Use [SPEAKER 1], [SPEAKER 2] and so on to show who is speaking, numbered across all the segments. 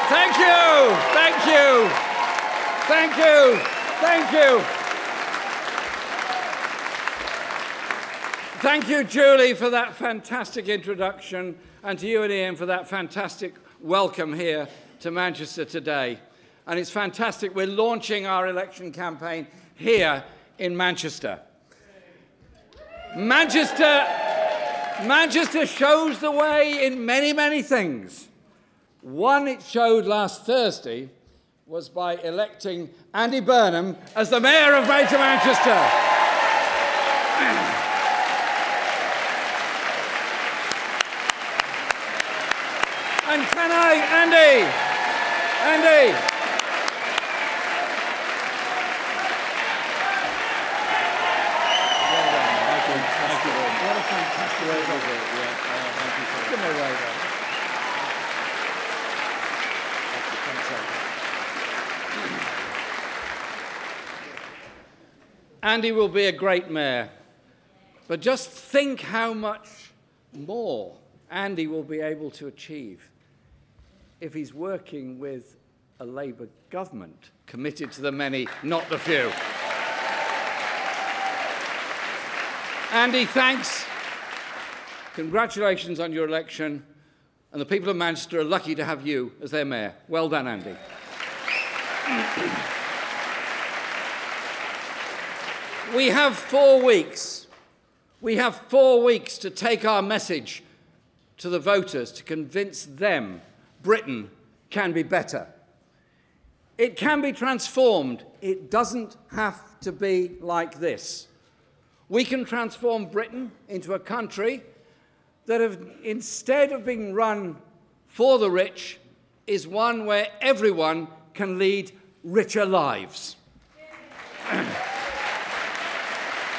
[SPEAKER 1] Thank you. Thank you. Thank you. Thank you. Thank you, Julie, for that fantastic introduction, and to you and Ian for that fantastic welcome here to Manchester today. And it's fantastic. We're launching our election campaign here in Manchester. Manchester shows the way in many, many things. One it showed last Thursday was by electing Andy Burnham as the Mayor of Greater Manchester. And can I, Andy, what a fantastic way. Give me a wave. Andy will be a great mayor, but just think how much more Andy will be able to achieve if he's working with a Labour government committed to the many, not the few. Andy, thanks. Congratulations on your election, and the people of Manchester are lucky to have you as their mayor. Well done, Andy. We have 4 weeks. We have 4 weeks to take our message to the voters to convince them Britain can be better. It can be transformed. It doesn't have to be like this. We can transform Britain into a country that, instead of being run for the rich, is one where everyone can lead richer lives.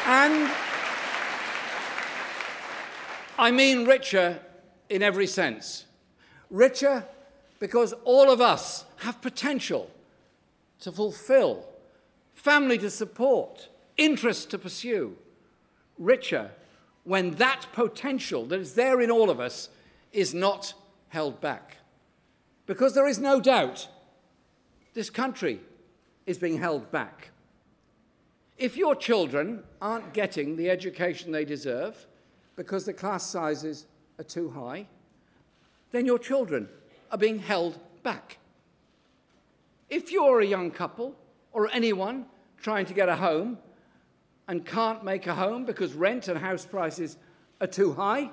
[SPEAKER 1] And I mean richer in every sense. Richer because all of us have potential to fulfill, family to support, interests to pursue. Richer when that potential that is there in all of us is not held back. Because there is no doubt this country is being held back. If your children aren't getting the education they deserve because the class sizes are too high, then your children are being held back. If you're a young couple or anyone trying to get a home and can't make a home because rent and house prices are too high,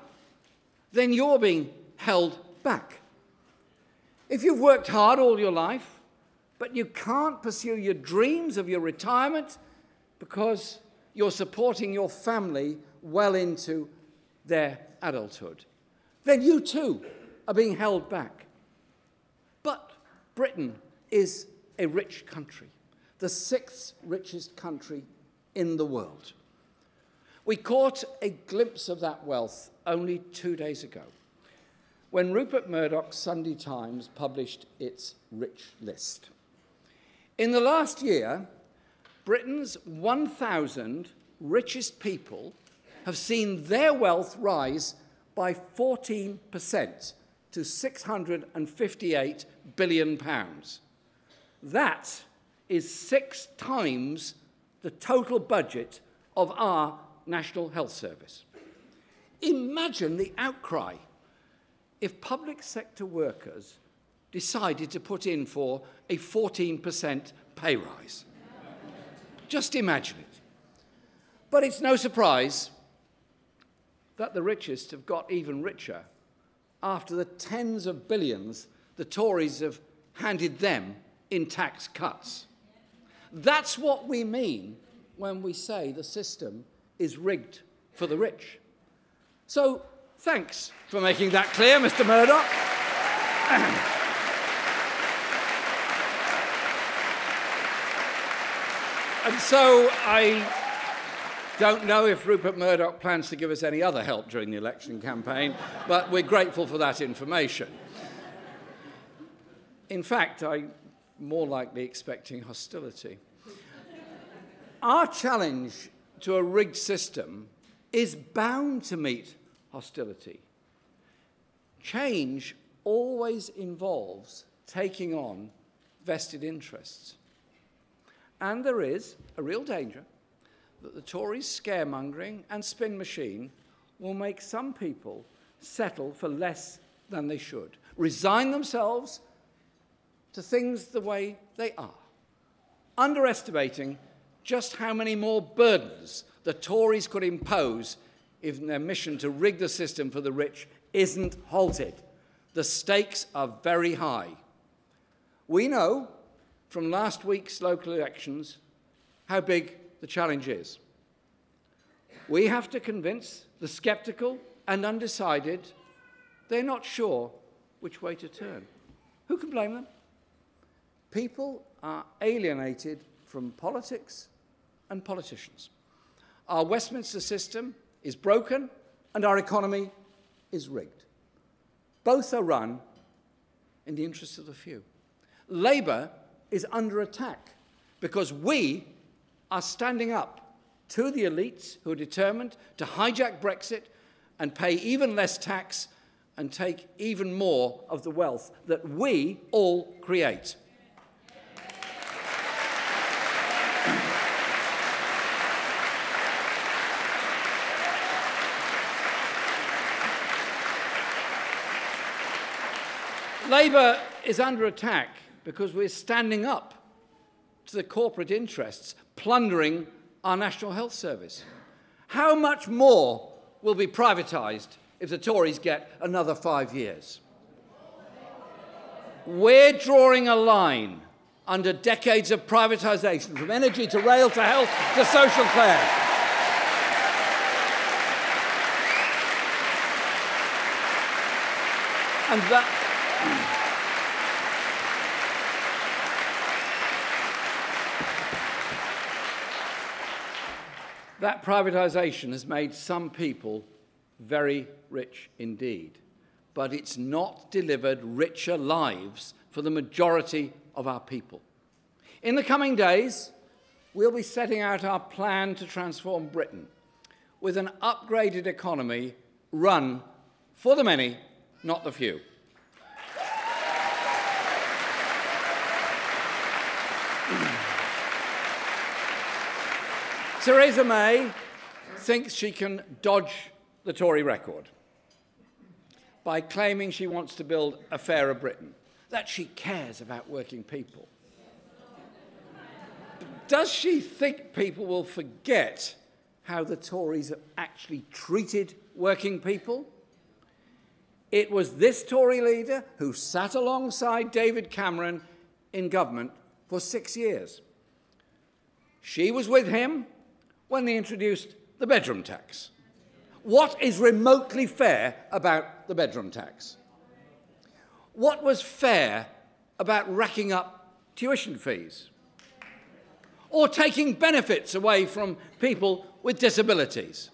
[SPEAKER 1] then you're being held back. If you've worked hard all your life, but you can't pursue your dreams of your retirement because you're supporting your family well into their adulthood, then you too are being held back. But Britain is a rich country, the 6th richest country in the world. We caught a glimpse of that wealth only 2 days ago, when Rupert Murdoch's Sunday Times published its rich list. In the last year, Britain's 1,000 richest people have seen their wealth rise by 14% to £658 billion. That is 6 times the total budget of our National Health Service. Imagine the outcry if public sector workers decided to put in for a 14% pay rise. Just imagine it. But it's no surprise that the richest have got even richer after the tens of billions the Tories have handed them in tax cuts. That's what we mean when we say the system is rigged for the rich. So thanks for making that clear, Mr. Murdoch. And so I don't know if Rupert Murdoch plans to give us any other help during the election campaign, but we're grateful for that information. In fact, I'm more likely expecting hostility. Our challenge to a rigged system is bound to meet hostility. Change always involves taking on vested interests. And there is a real danger that the Tories' scaremongering and spin machine will make some people settle for less than they should, resign themselves to things the way they are, underestimating just how many more burdens the Tories could impose if their mission to rig the system for the rich isn't halted. The stakes are very high. We know from last week's local elections how big the challenge is. We have to convince the sceptical and undecided they're not sure which way to turn. Who can blame them? People are alienated from politics and politicians. Our Westminster system is broken and our economy is rigged. Both are run in the interests of the few. Labour is under attack because we are standing up to the elites who are determined to hijack Brexit and pay even less tax and take even more of the wealth that we all create. Labour is under attack because we're standing up to the corporate interests plundering our National Health Service. How much more will be privatised if the Tories get another 5 years? We're drawing a line under decades of privatisation, from energy to rail to health to social care. And that privatisation has made some people very rich indeed, but it's not delivered richer lives for the majority of our people. In the coming days, we'll be setting out our plan to transform Britain with an upgraded economy run for the many, not the few. Theresa May thinks she can dodge the Tory record by claiming she wants to build a fairer Britain, that she cares about working people. Does she think people will forget how the Tories have actually treated working people? It was this Tory leader who sat alongside David Cameron in government for 6 years. She was with him when they introduced the bedroom tax. What is remotely fair about the bedroom tax? What was fair about racking up tuition fees? Or taking benefits away from people with disabilities?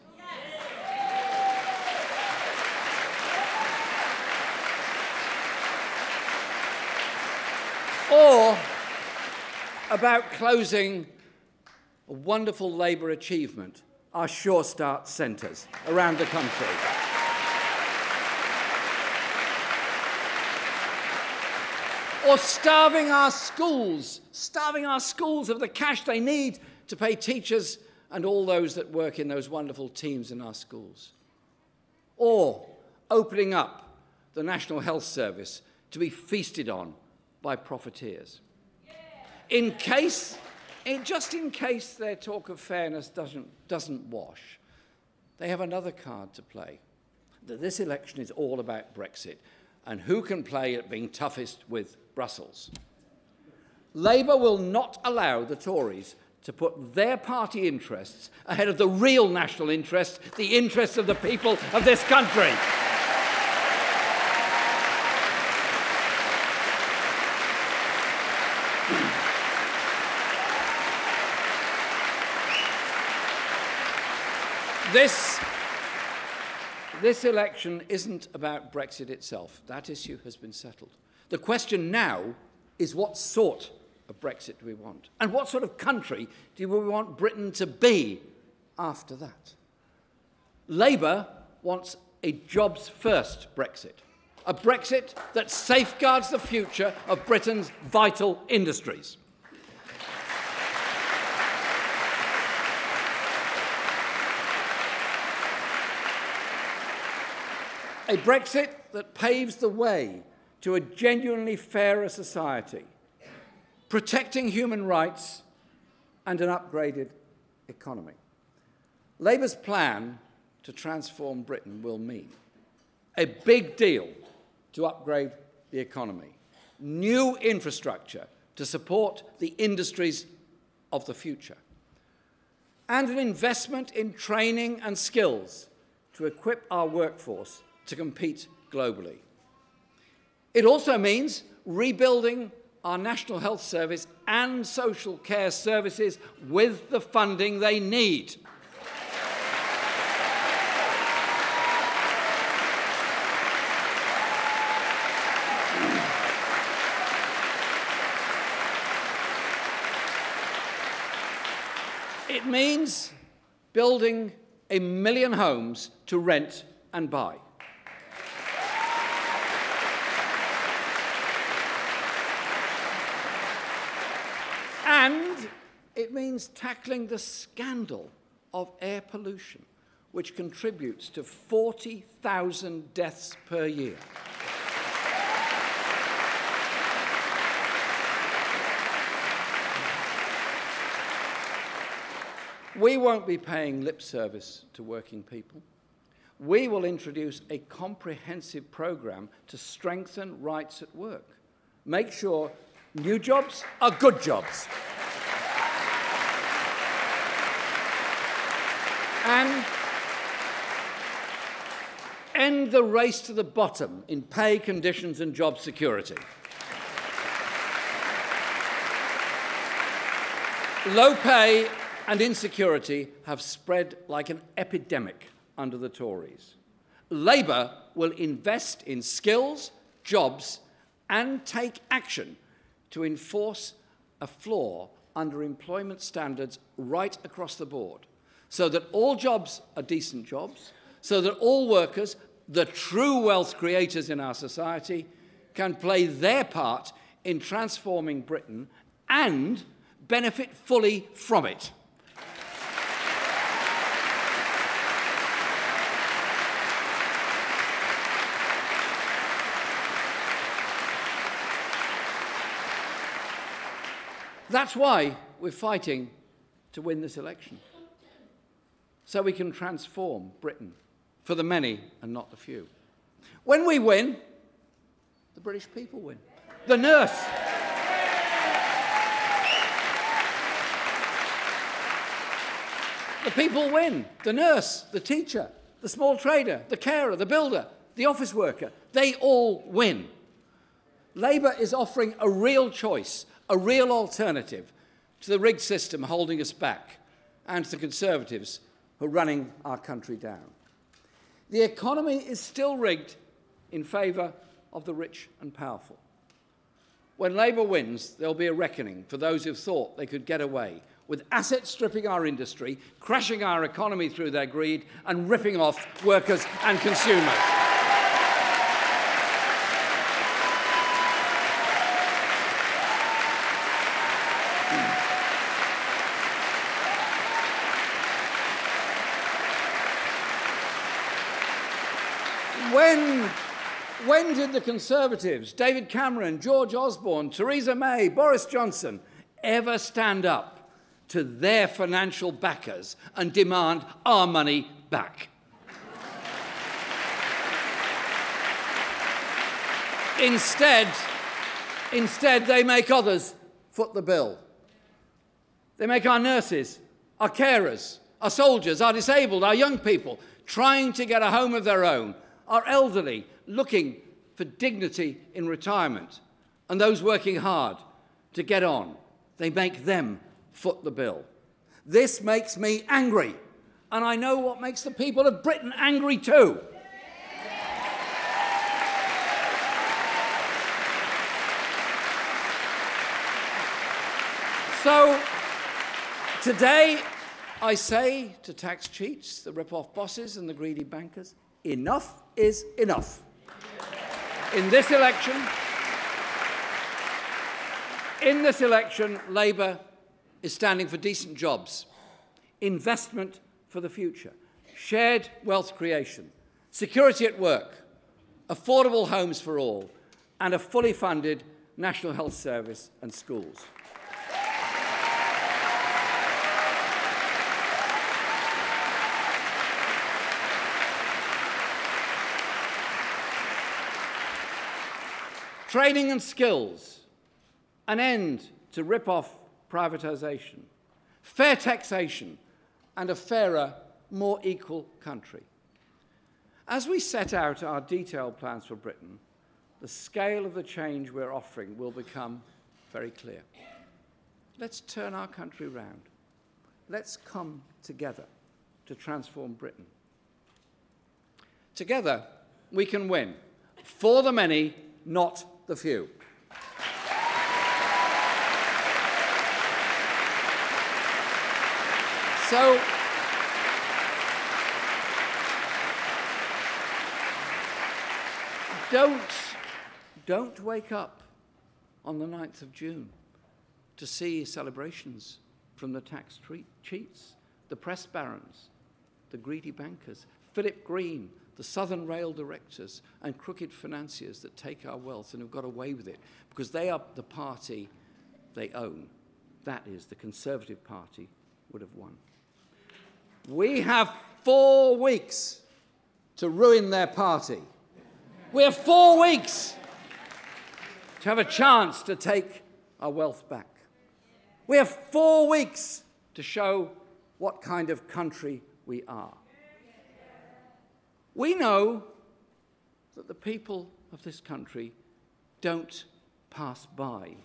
[SPEAKER 1] Or about closing a wonderful Labour achievement, our Sure Start centres around the country. Or starving our schools of the cash they need to pay teachers and all those that work in those wonderful teams in our schools. Or opening up the National Health Service to be feasted on by profiteers. Just in case their talk of fairness doesn't wash, they have another card to play. That this election is all about Brexit and who can play at being toughest with Brussels. Labour will not allow the Tories to put their party interests ahead of the real national interest, the interests of the people of this country. This election isn't about Brexit itself. That issue has been settled. The question now is what sort of Brexit do we want? And what sort of country do we want Britain to be after that? Labour wants a jobs-first Brexit, A Brexit that safeguards the future of Britain's vital industries. A Brexit that paves the way to a genuinely fairer society, protecting human rights and an upgraded economy. Labour's plan to transform Britain will mean a big deal to upgrade the economy, new infrastructure to support the industries of the future, and an investment in training and skills to equip our workforce to compete globally. It also means rebuilding our National Health Service and social care services with the funding they need. It means building 1 million homes to rent and buy. And it means tackling the scandal of air pollution, which contributes to 40,000 deaths per year. We won't be paying lip service to working people. We will introduce a comprehensive programme to strengthen rights at work, make sure new jobs are good jobs, and end the race to the bottom in pay conditions and job security. Low pay and insecurity have spread like an epidemic under the Tories. Labour will invest in skills, jobs, and take action to enforce a floor under employment standards right across the board, so that all jobs are decent jobs, so that all workers, the true wealth creators in our society, can play their part in transforming Britain and benefit fully from it. That's why we're fighting to win this election, so we can transform Britain for the many and not the few. When we win, the British people win. The nurse. The people win. The nurse, the teacher, the small trader, the carer, the builder, the office worker. They all win. Labour is offering a real choice, a real alternative to the rigged system holding us back and to the Conservatives who are running our country down. The economy is still rigged in favour of the rich and powerful. When Labour wins, there'll be a reckoning for those who thought they could get away with asset stripping our industry, crashing our economy through their greed, and ripping off workers and consumers. When did the Conservatives, David Cameron, George Osborne, Theresa May, Boris Johnson, ever stand up to their financial backers and demand our money back? Instead, they make others foot the bill. They make our nurses, our carers, our soldiers, our disabled, our young people trying to get a home of their own, our elderly looking for dignity in retirement, and those working hard to get on. They make them foot the bill. This makes me angry, and I know what makes the people of Britain angry too. So today I say to tax cheats, the rip-off bosses and the greedy bankers, enough is enough. In this election, Labour is standing for decent jobs, investment for the future, shared wealth creation, security at work, affordable homes for all, and a fully funded National Health Service and schools. Training and skills, an end to rip-off privatisation, fair taxation, and a fairer, more equal country. As we set out our detailed plans for Britain, the scale of the change we're offering will become very clear. Let's turn our country round. Let's come together to transform Britain. Together, we can win. For the many, not the few. So, don't wake up on the 9th of June to see celebrations from the tax cheats, the press barons, the greedy bankers, Philip Green, the Southern Rail directors, and crooked financiers that take our wealth and have got away with it because they are the party they own. That is, the Conservative Party would have won. We have 4 weeks to ruin their party. We have 4 weeks to have a chance to take our wealth back. We have 4 weeks to show what kind of country we are. We know that the people of this country don't pass by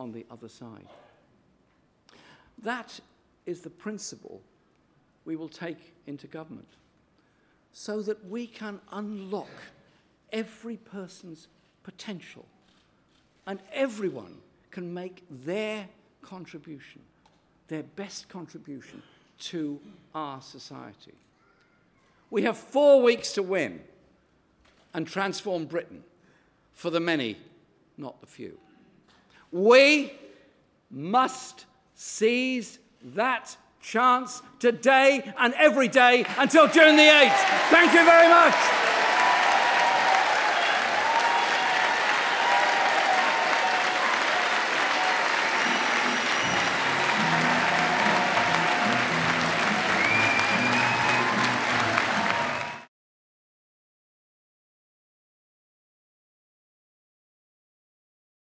[SPEAKER 1] on the other side. That is the principle we will take into government so that we can unlock every person's potential and everyone can make their contribution, their best contribution to our society. We have 4 weeks to win and transform Britain for the many, not the few. We must seize that chance today and every day until June the 8th. Thank you very much.